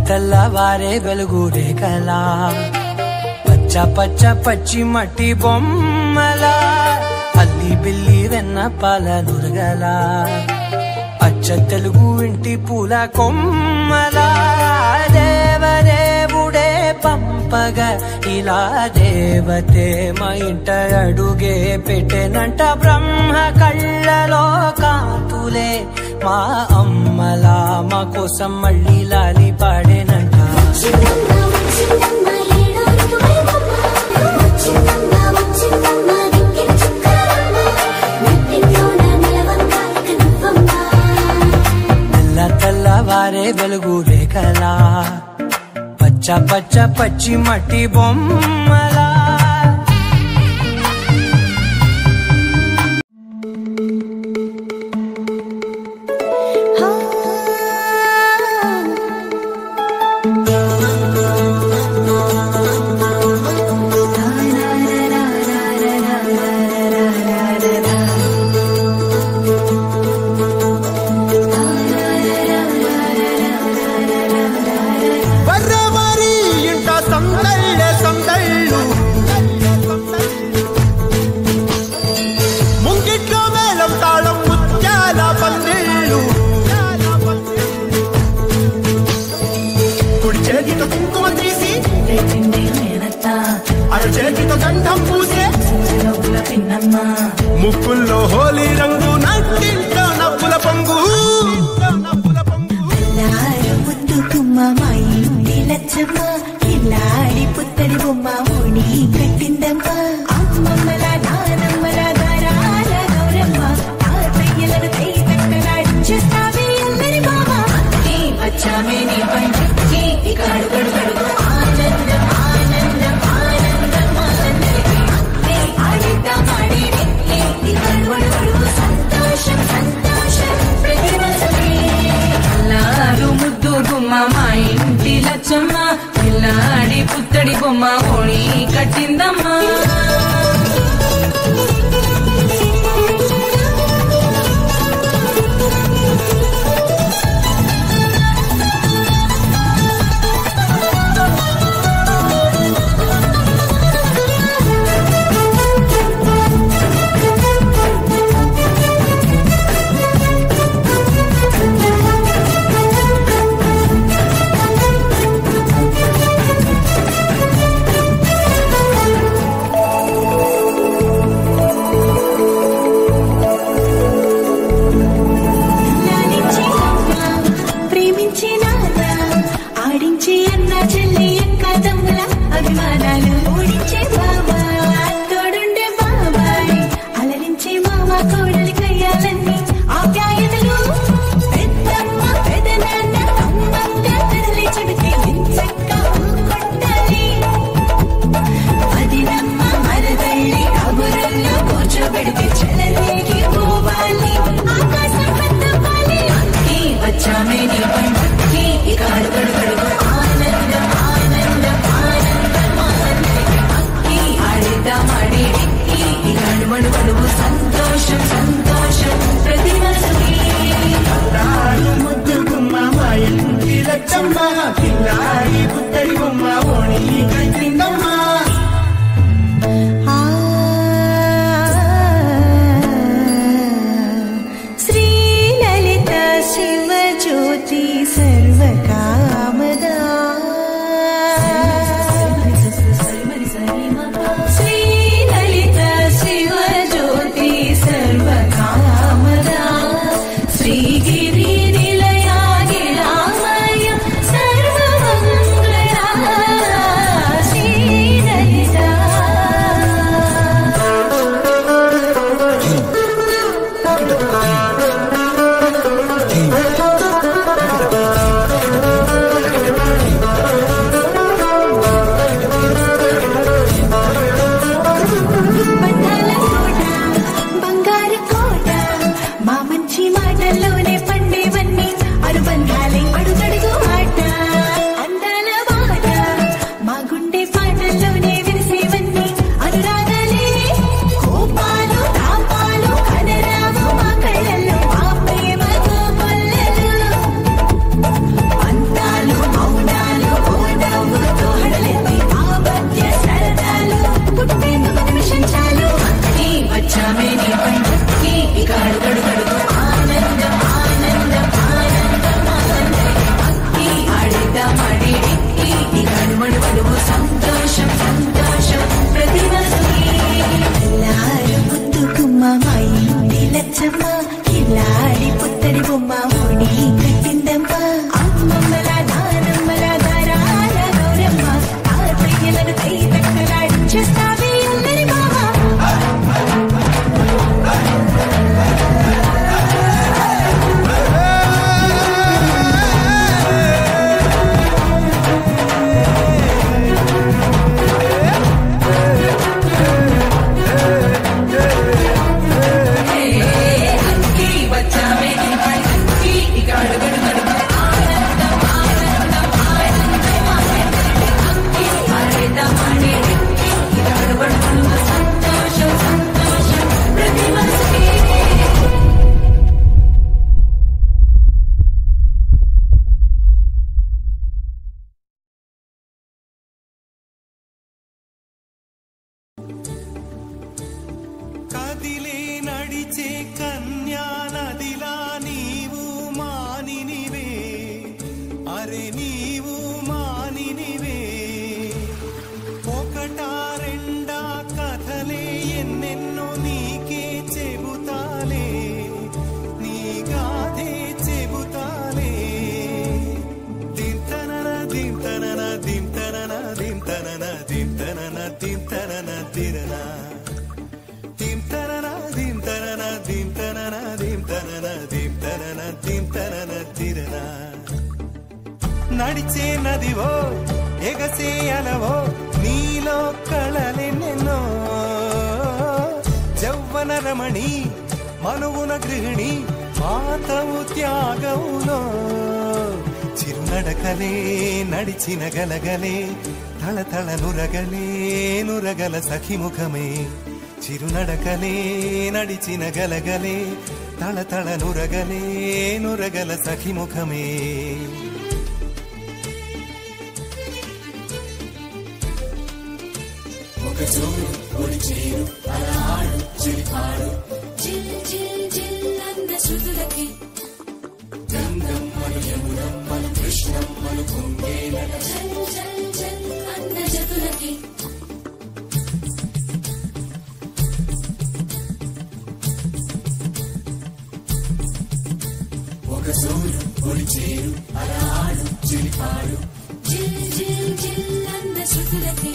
తెల్లవారే వెలుగు రేఖలా పచ్చ పచ్చ పచ్చి మట్టి బొమ్మలా అల్లి బిల్లి వెన్న పాల నురగలా అచ్చ తెలుగు ఇంటి పూల కొమ్మలా దేవదేవుడే పంపగా ఇలా దేవతే మా ఇంట అడుగే పెట్టెనంట బ్రహ్మ కళ్ళలో కాతులే మా అమ్మలా మా కోసం మళ్ళీ లాలి పాడేనంట తెల్లవారే వెలుగు రేఖలా పచ్చ పచ్చ పచ్చి మట్టి బొమ్మలా ముక్కుల్లో హోలీ రంగు నట్టింట్లో నవ్వుల పొంగు ముద్దు గుమ్మ మా ఇంటి లచ్చమ్మ ఇల్లాడి పుత్తడి బొమ్మ ఓణి కట్టిందమ్మ అమ్మమ్మల నానమ్మల దారాల గౌరమ్మ తాతయ్యలను తై తక్కలాడించేస్తావే అందరి బావ వచ్చామే నీ పండుగకి ఇక అడుగడు గడుగు ఆనందం ఆనందం ఆనందం ఆనందరికి ఆడిద్దాం ఆడిడి ఇక అడుగడు గడుగు సంతోషం సంతోషం ప్రతిమసమే అల్లారు ముద్దు గుమ్మ మా ఇంటి లచ్చమ్మ పిల్లాడి పుత్తడి బొమ్మ ఓణి కట్టిందమ్మా సంతోషం సంతోషం ప్రతిమసమే ముద్దు గుమ్మ మా ఇంటి లచ్చమ్మ పిల్లాడి పుత్తడి బొమ్మ ఓణి కట్టిందమ్మా సర్వకామదా శ్రీలలిత శివజ్యోతి సర్వకామదా శ్రీగిరి నిలయాగిరామయ సర్వమంగళ శ్రీలలిత అరే నీవు మానినివే ఒకటా రెండా కథలే ఎన్నెన్నో నీకే చెబుతాలే నీ గాథే చెబుతాలే దింతనన దింతనన దింతనన దింతనన దింతనన దింతనన తిరనా దింతనన దింతనన దింతనన దింతనన దింతనన దింతనన తిరనా నడిచే నదివో ఎగసే అలవో నీలో కళలెన్నెన్నో జౌవన రమణి మనువున గృహిణి మాతవు త్యాగములో చిరునడకలే నడిచిన గలగలే తళతళ నురగలే నురగల సఖిముఖమే చిరునడకలే నడిచిన గలగలే తళతళ నురగలే నురగల సఖిముఖమే ఒక జోరు ఒడి చేరు అలహాడు చిలిపాడు జిల్ జిల్ జిల్ అన్న శృతులకి గంగమ్మలు యమునమ్మలు కృష్ణమ్మలు పొంగేనట జల్ జల్ జల్ అన్న జతులకి ఒక జోరు ఒడి చేరు అలహాడు చిలిపాడు జిల్ జిల్ జిల్ అన్న శృతులకి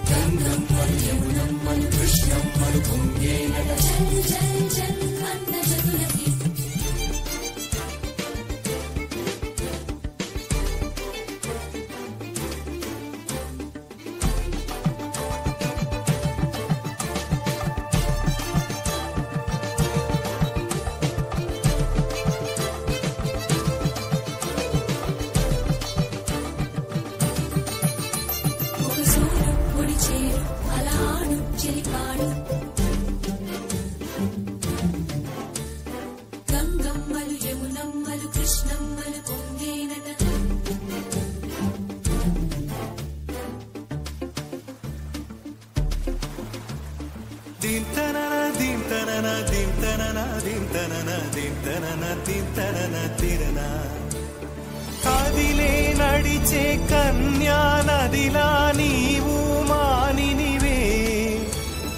గంగమ్మలు యమునమ్మలు కృష్ణమ్మలు పొంగేనట జల్ జల్ జల్ అన్న జతులకి ఒక సూరు పొడి చేరు అలహాడు చెలిపాడు గంగమ్మలు యమునమ్మలు కృష్ణమ్మలు పొంగేనట దింతనన దింతనన దింతనన దింతనన దింతనన దింతనన తిరనా కదిలే నడిచే కన్యా నదిలా నీవు మానినివే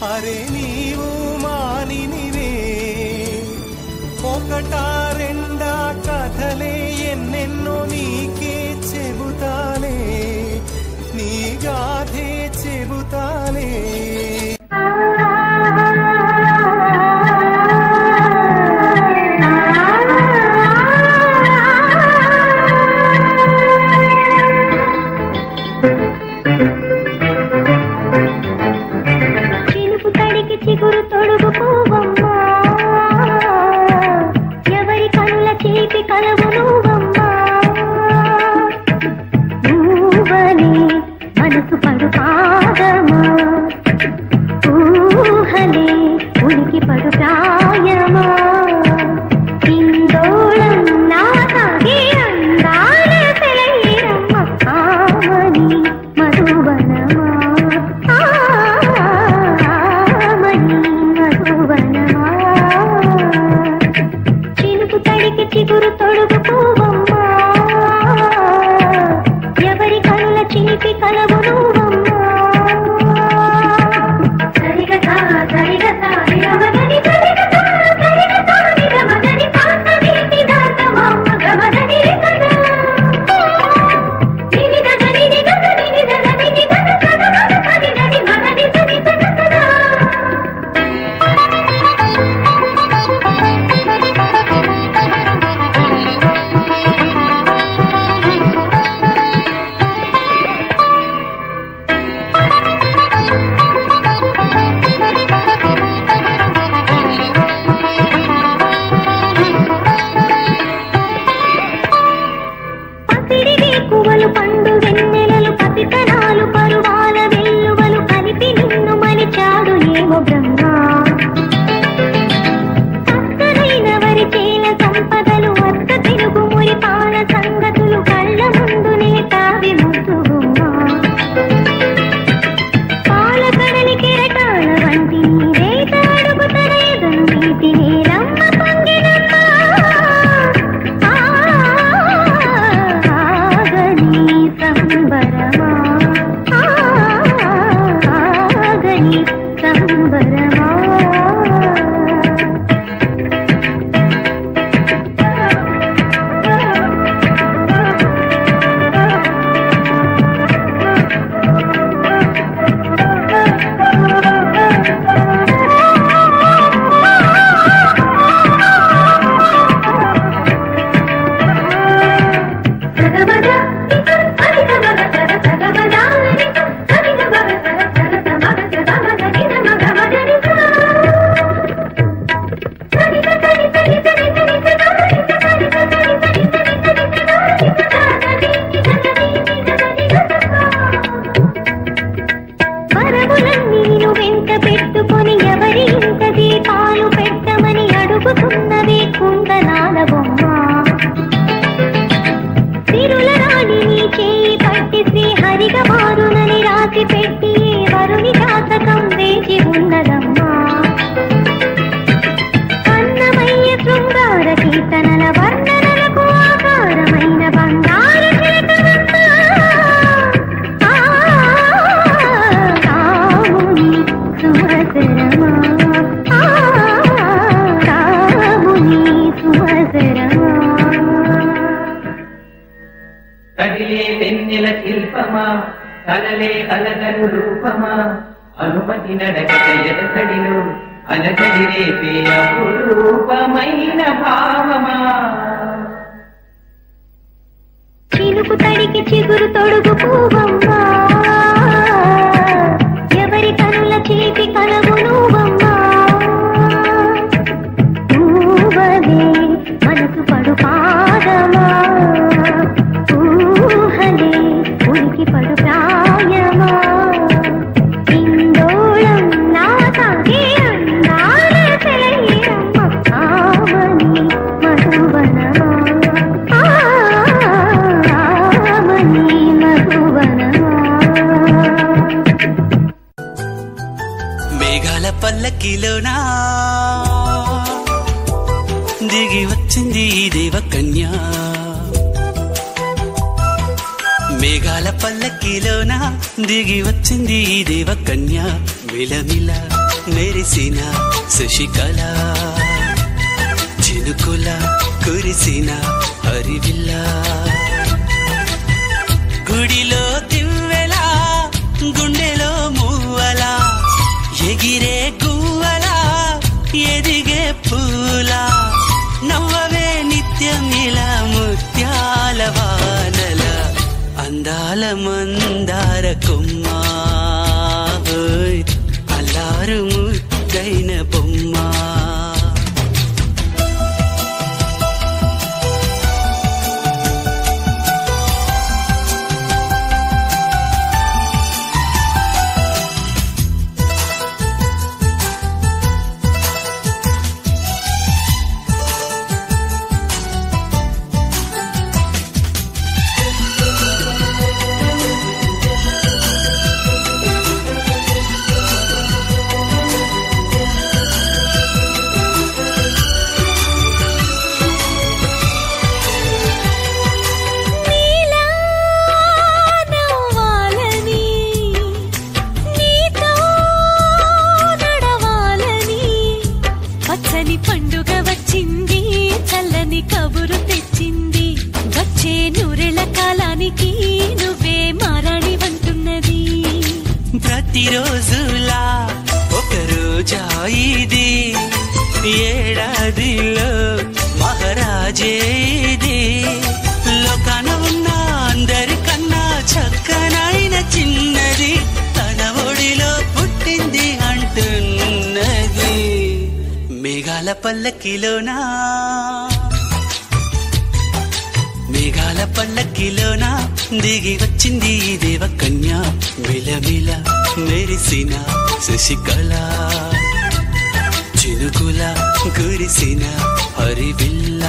అరే నీవు మానినివే ఒకటా రెండా కథలే ఎన్నెన్నో నీకే చెబుతాలే నీ గాథే చెబుతాలే చినుకు తడికి చిగురు తొడుగు పువ్వమ్మా ఎవరి కనుల చీపి కలవు నువ్వమ్మా నువ్వని మనసు పడు పాదమా ఊహలే ఉనికి పడు ప్రాయమా ఇందోళం నా సాగే అందాల సెలయేరమ్మ ఆమని మధువనమా చినుకు తడికి చిగురు తొడుగు పువ్వమ్మా ఎవరి కనుల చీపి కలవు నువ్వమ్మా సరిగతా సరిగతా నిరమదని సరిగతా సరిగతా నిరమదని పాత నీటి దాతమమ్మ గమదని కదా నినిదని నినిదని నినిదని నినిదని కదమని నని మనని సరిగతా కదా పసిడిగే కువలు పండు వెన్నెలలు పసితనాలు పరువాల వెల్లువలు కలిపి నిన్ను మలిచాడు ఏమో బ్రహ్మ పక్కనైన వరి చేల సంపదలు అత్త తెలుగు మురిపాల సంగతులు కళ్ళ ముందునే తావి ముద్దుగుమ్మా పాల కడలి కెరటాల వంటి రేత అడుగు తనేదను నీటి నేలమ్మ పొంగినమ్మా కదిలే వెన్నెల శిల్పమా కలలే అలగను రూపమా అనుమతి నడక ఎదసడిలో అలజడి రేపే అపురూపమైన భావమా చినుకు తడికి చిగురు తొడుగు పూవమ్మా ఎవరి కనుల చేతి కలవు నువ్వమ్మా పూవలే మనసు పడు పాదమా ఊహలే ఉనికి పడు ప్రాయమా ఇందోళం నా తాగే అందాల తెలయ్యమ్మ ఆమని మధువనమా ఆమని మధువనమా మేఘాల పల్లకిలోనా దిగి వచ్చింది ఈ దేవకన్యా మేఘాల పల్లకిలోన దిగి వచ్చింది ఈ దేవకన్యా మిలమిల మెరిసిన శశికళ చినుకుల కురిసిన హరివిల్ల గుడిలో దివ్వెలా గుండెలో మూవలా ఎగిరే గువ్వలా ఎదిగే పూలా నవ్వవే నిత్యం ఇలా ముత్యాల వానల అందాల మందార కొమ్మా అల్లారు ముద్దైన బొమ్మా పండుగ వచ్చింది చల్లని కబురు తెచ్చింది వచ్చే నూరెల కాలానికి నువ్వే మారాణి వంటున్నది ప్రతిరోజులా ఒక రోజా ఇది ఏడాదిలో మహారాజే ఇది లోకాన ఉన్న అందరికన్నా చక్కనైన చిన్నది తన ఒడిలో పుట్టింది అంటున్నది మేఘాల పల్లకిలోనా మేఘాల పల్లకిలోనా దిగి వచ్చింది ఈ దేవకన్యా మిలమిల మెరిసిన శశికళ చినుకుల కురిసిన హరివిల్ల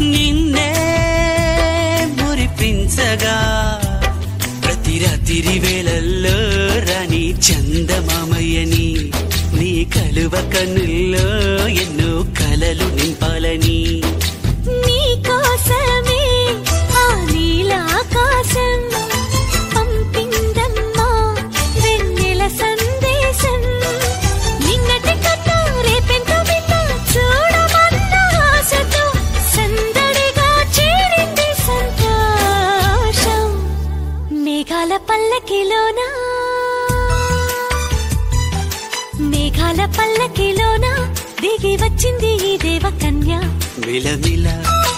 నిన్నే మురిపించగా ప్రతి రాత్రి వేళల్లో రాణి చందమామయ్యని నీ కలువ కన్నుల్లో ఎన్నో కలలు నింపాలని నీ కోసమే ఆ నీలాకాశం పంపిందమ్మా వెన్నెల సందేశం నిన్నటి కథ రేపెంత బిడ్డ చూడమన్న ఆశతో సందడిగా చేరింది సంతోషం మేఘాల పల్లకిలోనా మేఘాల పల్లకిలోనా దిగి వచ్చింది ఈ దేవకన్యా మిలమిల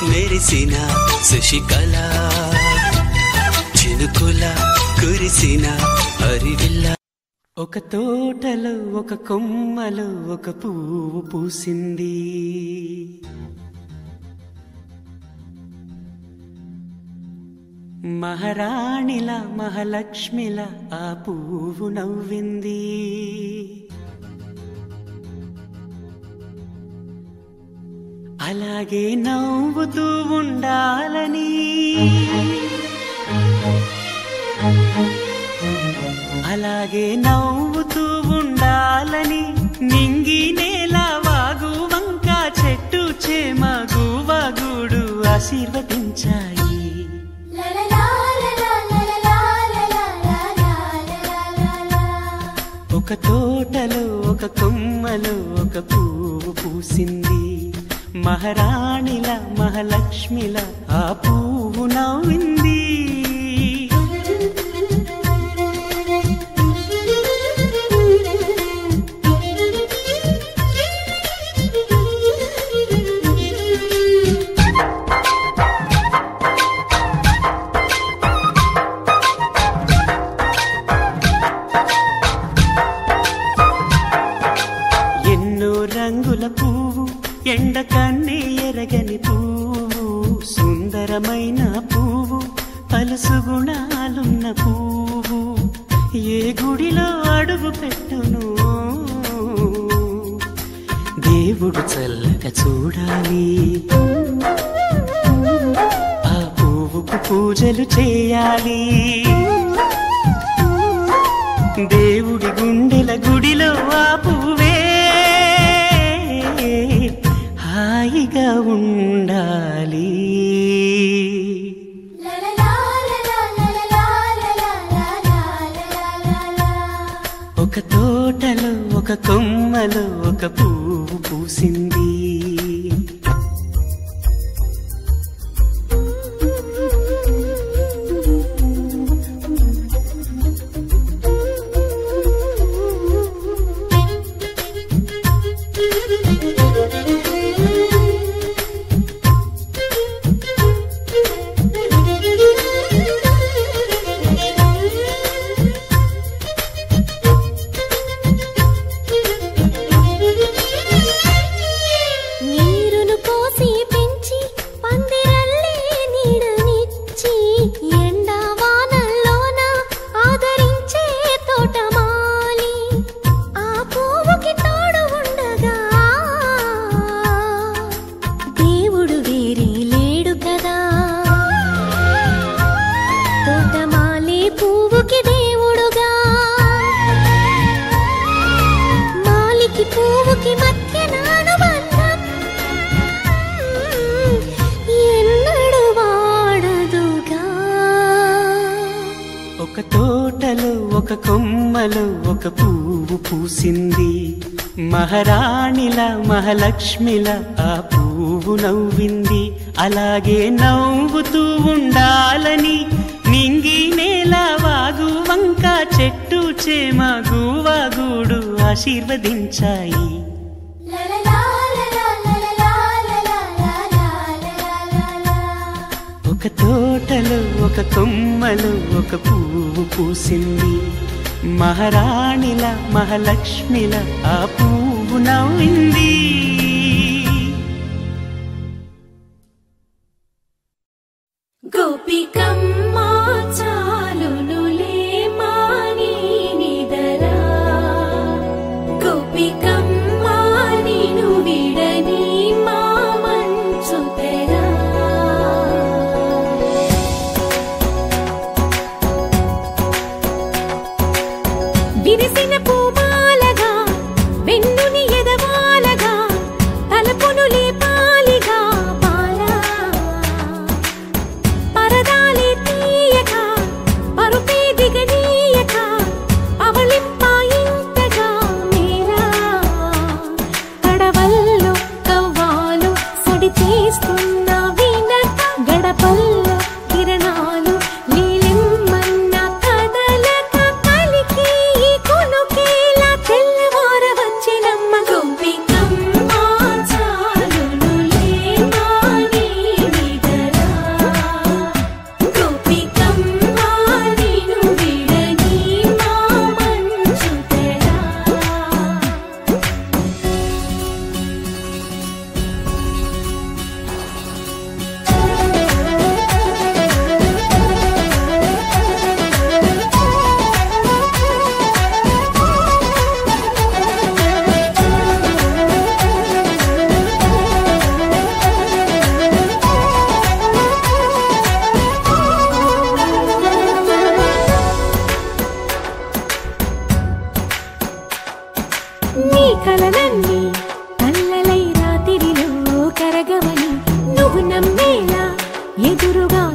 మెరిసిన శశికళ చినుకుల కురిసిన హరివిల్ల ఒక తోటలో ఒక కొమ్మలో ఒక పువ్వు పూసింది మహారాణిలా మహాలక్ష్మిలా ఆ పువ్వు నవ్వింది అలాగే నవ్వుతూ ఉండాలని అలాగే నవ్వుతూ ఉండాలని నింగి నేల వాగు వంక చెట్టు చేమ గువగూడు ఆశీర్వదించాయి ఒక తోటలో ఒక కొమ్మలో ఒక పువ్వు పూసింది మహారాణిల మహాలక్ష్మిల ఆ పువ్వు నవ్వింది రంగుల పువ్వు ఎండ కన్నే ఎరగని పువ్వు సుందరమైన పువ్వు పలుసు గుణాలున్న పువ్వు ఏ గుడిలో అడుగు పెట్టును దేవుడు చల్లగా చూడాలి ఆ పువ్వుకు పూజలు చేయాలి దేవుడి గుండెల గుడిలో ఆ పువ్వే హాయిగా ఉండాలి ఒక తోటలో ఒక కొమ్మలో ఒక పువ్వు పూసింది ఒక తోటలో ఒక కొమ్మలో ఒక పువ్వు పూసింది మహారాణిల మహాలక్ష్మిల ఆ పువ్వు నవ్వింది అలాగే నవ్వుతూ ఉండాలని నింగి నేల వాగు వంక చెట్టు చేమ గువగూడు ఆశీర్వదించాయి ఒక తోటలో ఒక కొమ్మలో ఒక పువ్వు పూసింది మహారాణిల మహాలక్ష్మిల ఆ పువ్వు నవ్వింది గోపికమ్మ చాలునులే మాని నిదరా గోపికమ్మ నిను విడని మా మంచు తెరా విరిసిన పూమాలగా వెన్నుని ఎదవాలగా తలపును లేపాలిగా పాలా పరదాలే తీయగా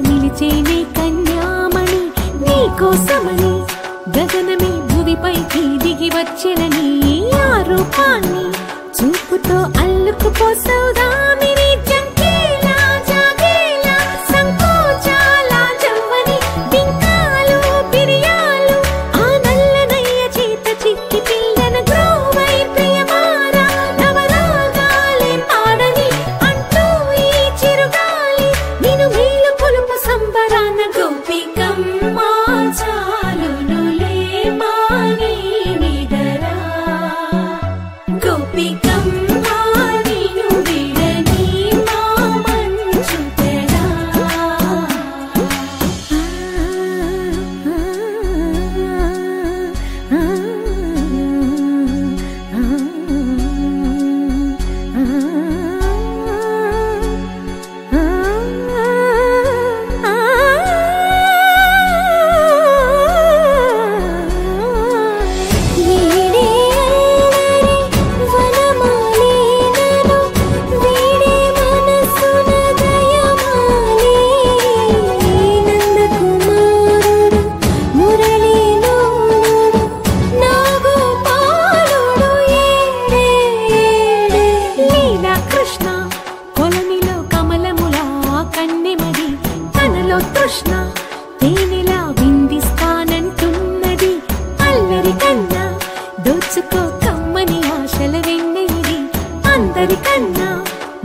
నిలిచేనే కన్యామణి నీకోసమని గగనమే భువిపైకి దిగి వచ్చెనని ఆ రూపాన్ని చూపుతో అల్లుకుపోసౌదామిని జంకేలా జాగేలా సంకోచాల జవ్వని బింకాలు బిరియాలు ఆ నల్లనయ్య చేత చిక్కి పిల్లన గ్రోవై ప్రియమారా నవరాగాలే పాడని అంటూ ఈ చిరుగాలి నిన్ను మేలు కొలుపు సంబరాన గోపికమ్మ చాలునులే మాని నిదరా గోపికమ్మ నిన్ను విడని మా మంచు తెరా కృష్ణ కొలనిలో కమలములా కన్నెమది తనలో తృష్ణ తేనెలా విందిస్తానంటున్నది అల్లరి కన్నా దోచుకో కమ్మని ఆశల వెన్నెలిది అందరికన్నా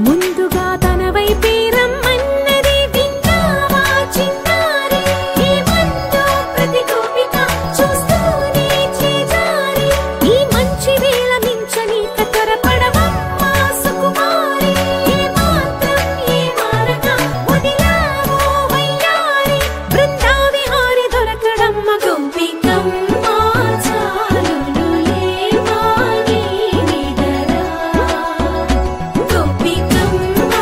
ముందుగా తన వైపే రమ్మన్నది విన్నావా చిన్నారి ఏమందో ప్రతి గోపిక చూస్తూనే చేజారి ఈ మంచి వేళ మించని త్వరపడవమ్మ సుకుమారి ఏ మాత్రం ఏ మారక వదిలావో వయ్యారి బృందావిహారి దొరకడమ్మ గోపికమ్మ చాలునులే మాని నిదరా గోపికమ్మ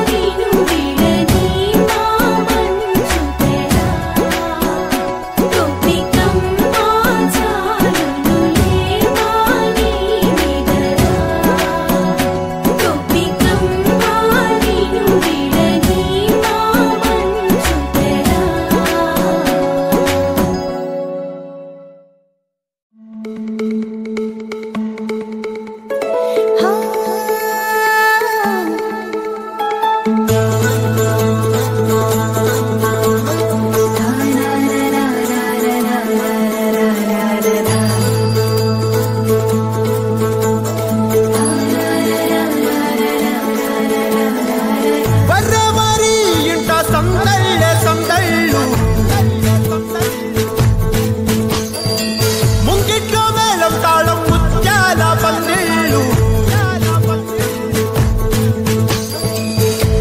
నిన్ను విడని మా మంచు తెరా గోపికమ్మ చాలునులే మాని నిదరా గోపికమ్మ నిన్ను విడని మా మంచు తెరా వర్రవారి ఇంట సందళ్ళే సందళ్ళు ముంగిట్లో మేళం తాళం ముత్యాల పందిళ్ళు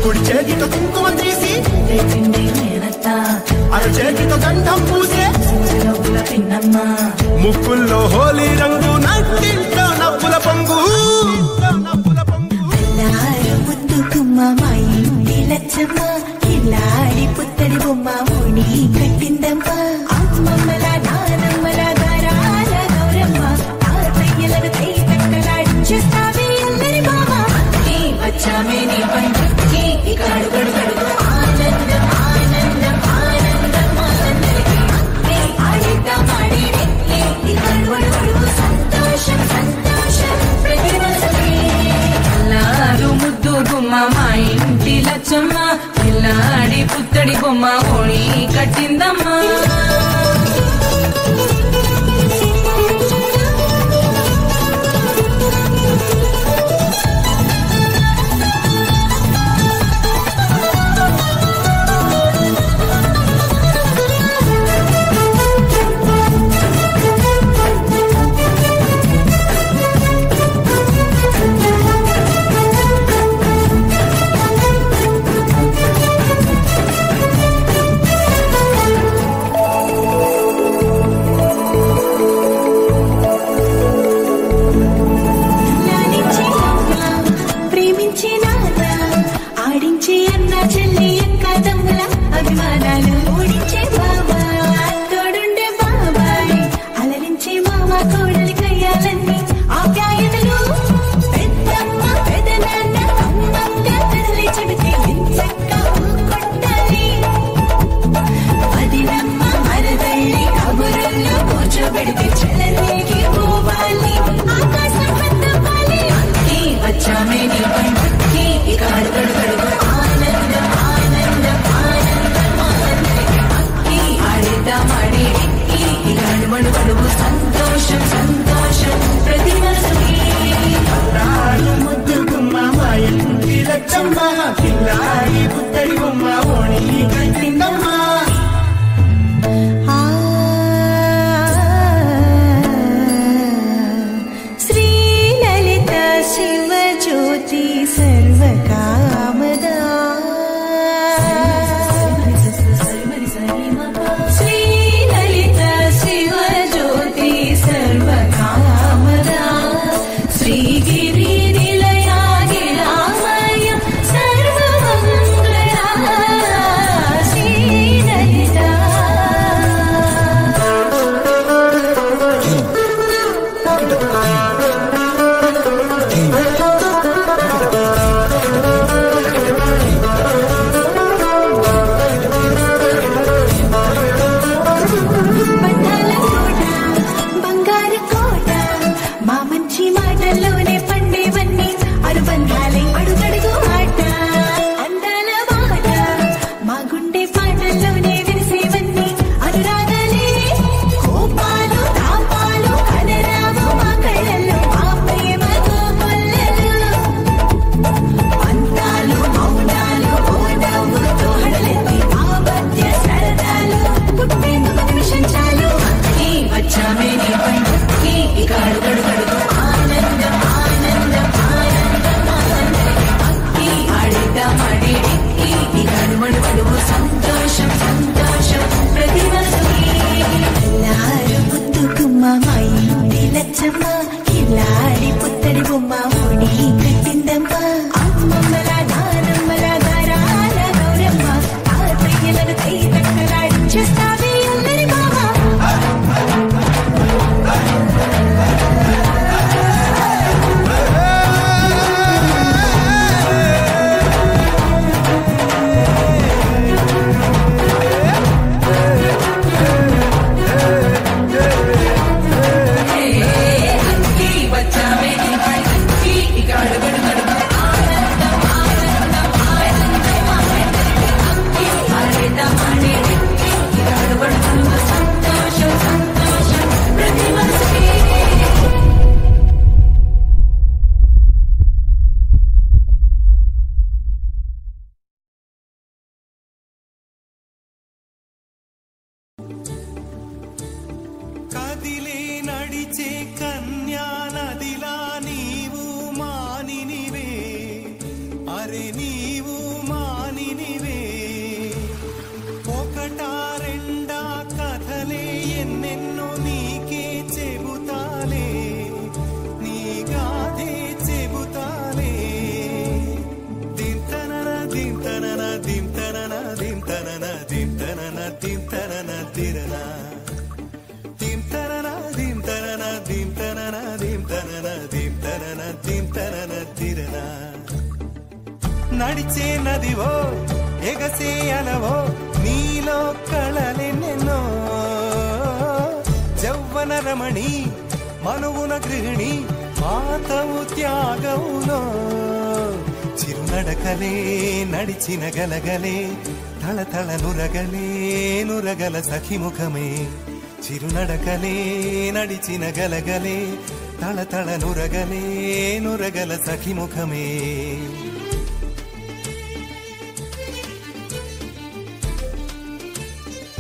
కుడి చేతితో కుంకుమ తీసి అర చేతితో గంధం పూసే ముక్కుల్లో హోలీ రంగు నట్టింట్లో నవ్వుల పొంగు ముద్దుకుమ్మ మా ఇంటి లచ్చమ్మ కిల్లాడి పుత్తడి బొమ్మ ఓణి కట్టిందమ్మ అమ్మమ్మల నానమ్మల గారాల గౌరమ్మ తాతయ్యలను కట్టలాడించేస్తావే అందరి మామ వచ్చామే నీ పండుకి కడు కడు కడుగు ఆనందం ఆనందం ఆనందం ఆనందరికి ఆడిద్దాం ఆడిడే కడుగడు కడుగు సంతోషం సంతోషం ప్రతి మనసుకి అల్లారు ముద్దు బొమ్మ మా ఇంటి లచ్చమ్మ పిల్లాడి పుత్తడి బొమ్మ ఓణి కట్టిందమ్మా ನದಿವೋ ಎಗಸೆ ಅಲವೋ ನೀಲೋ ಕಳಲೆನ್ನೆನ್ನೋ ಜೌವನ ರಮಣಿ ಮನುವುನ ಗೃಹಿಣಿ మాతవు త్యాగవులో చిరునడకలే నడిచిన గలగలే తళతళ నురగలే నురగల సఖిముఖమే చిరునడకలే నడిచిన గలగలే తళతళ నురగలే నురగల సఖిముఖమే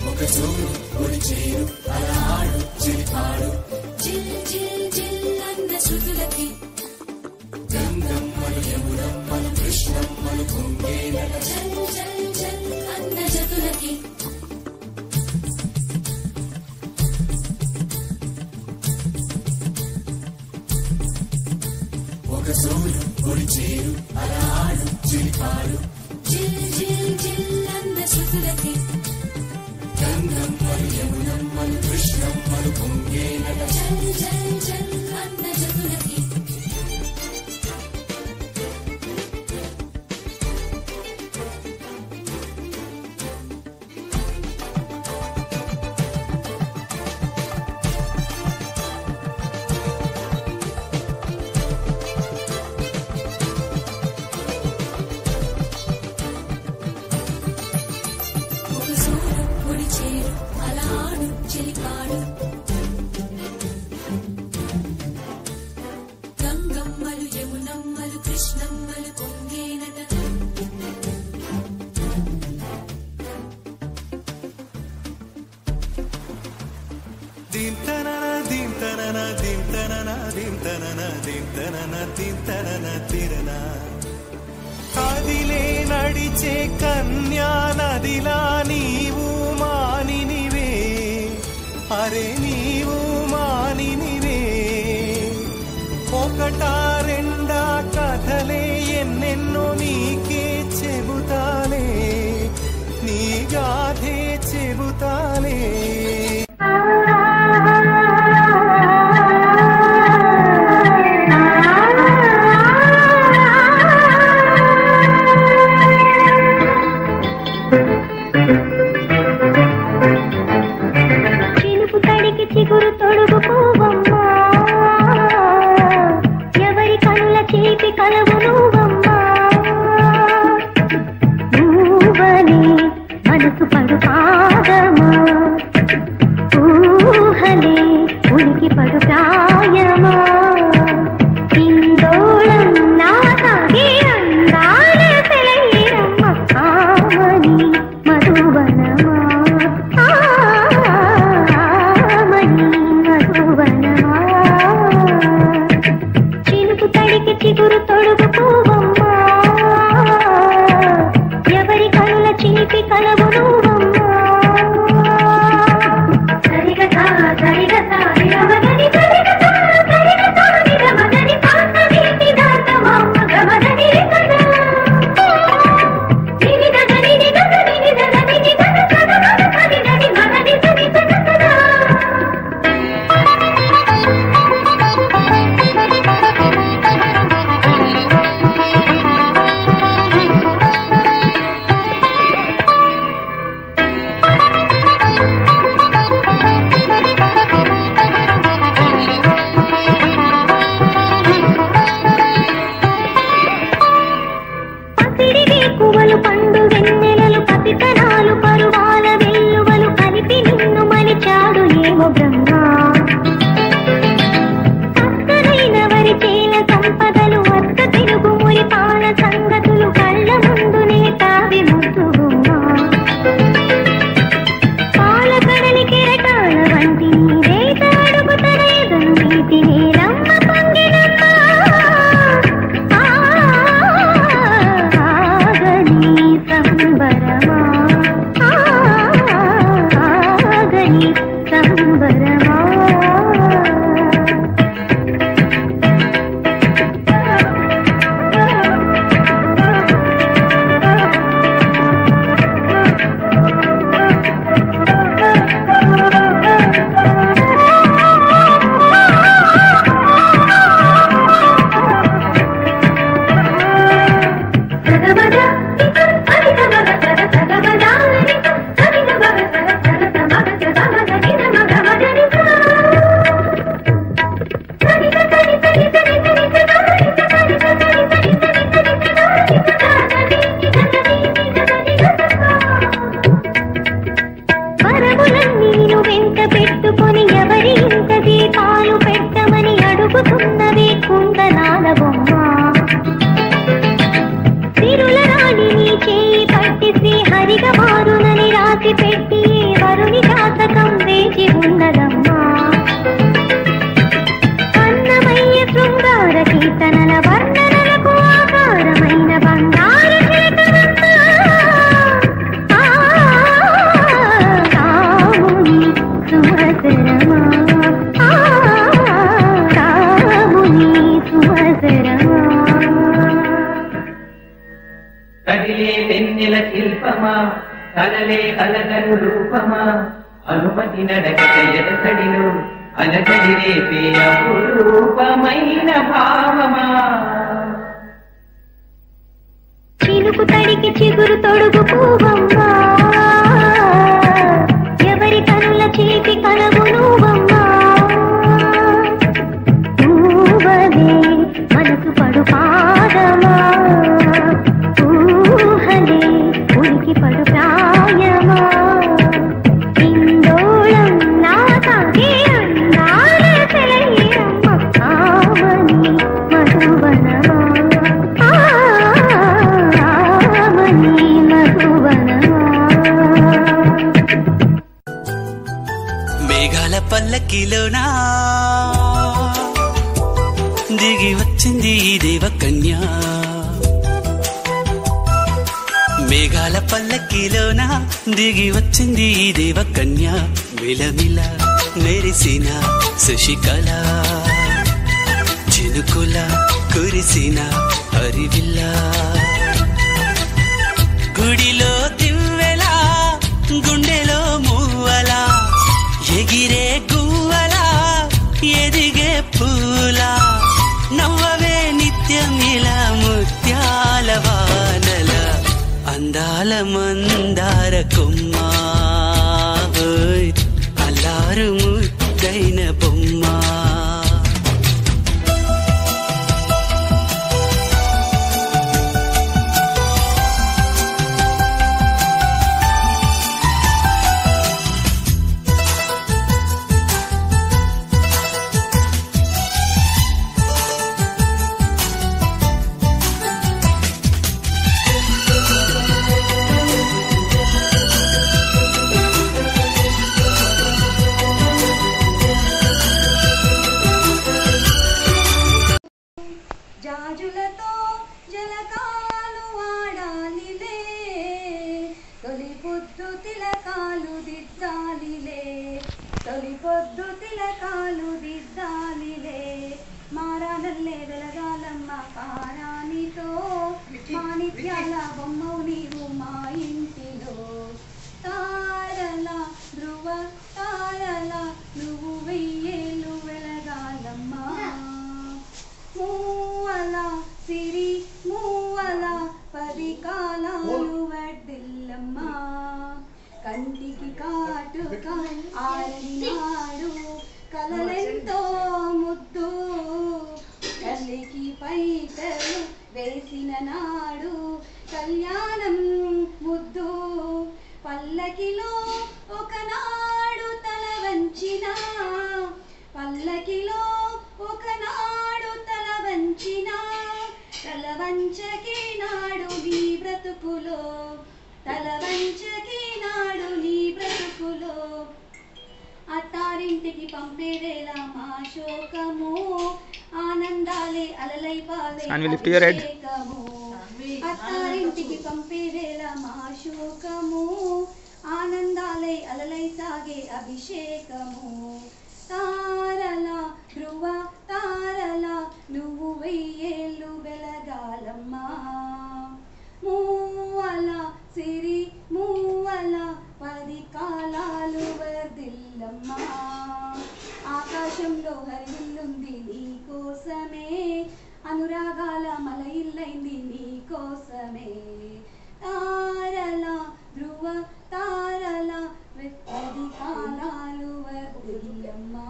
ఒక జోరు ఒడి చేరు అలా ఆడు చిలిపాడు జిల్ జిల్ జిల్ అన్న శృతులకి గంగమ్మలు యమునమ్మలు కృష్ణమ్మలు పొంగేనట జల్ జల్ జల్ అన్న జతులకి ఒక జోరు ఒడి చేరు అలా ఆడు చిలిపాడు జిల్ జిల్ జిల్ అన్న శృతులకి గంగమ్మలు యమునమ్మలు కృష్ణమ్మలు పొంగేనట జల్ జల్ జల్ అన్న జతులకి ఒక సూరు ఒడి చేరు అలా ఆడు చెలిపాడు గంగమ్మలు యమునమ్మలు కృష్ణమ్మలు పొంగేనట దింతనన దింతనన దింతనన దింతనన దింతనన దింతనన తిరన కదిలే నడిచే కన్యా నదిలా నీవు మానినివే అరే నీవు మానినివే ఒకటా రెండా కథలే ఎన్నెన్నో నీకే చెబుతాలే నీ గాథే చెబుతాలే భావమా కలలే అలగను రూపమా అనుమతి నడకట ఎదసడిలో అలజడి రేపే అపురూపమైన భావమా చినుకు తడికి చిగురు తొడుగు పూవమ్మా ఎవరి కనుల చీటి కలవు నువ్వమ్మా పూవలే మనసు పడు పాదమా ఊహలే ఉనికి పడు ప్రాయమా ఇందోళం నా సాగే అందాల సెలయేరమ్మ ఆమని మధువనమా ఆమని మధువనమా మేఘాల పల్లకిలోనా దిగి వచ్చింది ఈ దేవకన్యా మేఘాల పల్లకిలోన దిగి వచ్చింది ఈ దేవకన్యా మిలమిల మెరిసిన శశికళ చినుకుల కురిసిన హరివిల్ల గుడిలో దివ్వెలా గుండెలో మూవలా ఎగిరే గువ్వలా ఎదిగే పూలా నవ్వవే నిత్యం ఇలా ముత్యాల వానల అందాల మందార కొమ్మా ఓయ్ అల్లారు ముద్దైన బొమ్మా జాజులతో జలకాలు ఆడాలిలే తొలి పొద్దు తిలకాలు దిద్దాలిలే తొలి పొద్దు తిలకాలు దిద్దాలిలే మారానల్లే వెలగాలమ్మ పారానితో మాణిక్యాల బొమ్మవు నీవు మా ఇంటిలో తారల ధ్రువ తారల నువ్వు వెయ్యేలు వెలగాలమ్మా మూవల సిరి మూవల 10 కాలాలు వర్దిల్లమ్మా కంటికి కాటుక ఆరినాడు కలలెంతో ముద్దు తల్లికి పైటలు వేసిన నాడు కళ్యాణం ముద్దు పల్లకిలో ఒకనాడు తల వంచిన పల్లకిలో ఒకనాడు తల వంచిన తల వంచకి నాడు నీ బ్రతుకులో తల వంచకి నాడు నీ బ్రతుకులో అత్తారింటికి పంపేదేలా మా శోకము ఆనందాలే అలలై పాలే అభిషేకము అత్తారింటికి పంపేదేలా మా శోకము ఆనందాలై అలలై సాగే అభిషేకము తారల ధ్రువ తారల నువ్వు వెయ్యేళ్ళు వెలగాలమ్మా మూవల సిరి మూవల 10 కాలాలు వర్దిల్లమ్మా ఆకాశంలో హరిల్లుంది నీ కోసమే అనురాగాల మలయిల్లైంది నీ కోసమే తారల ధ్రువ తారల 10 కాలాలు వర్దిల్లమ్మా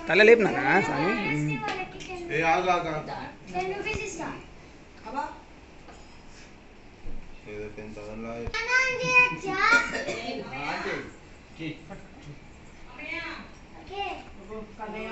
తల లేపునా స్వామి కన్నయ్య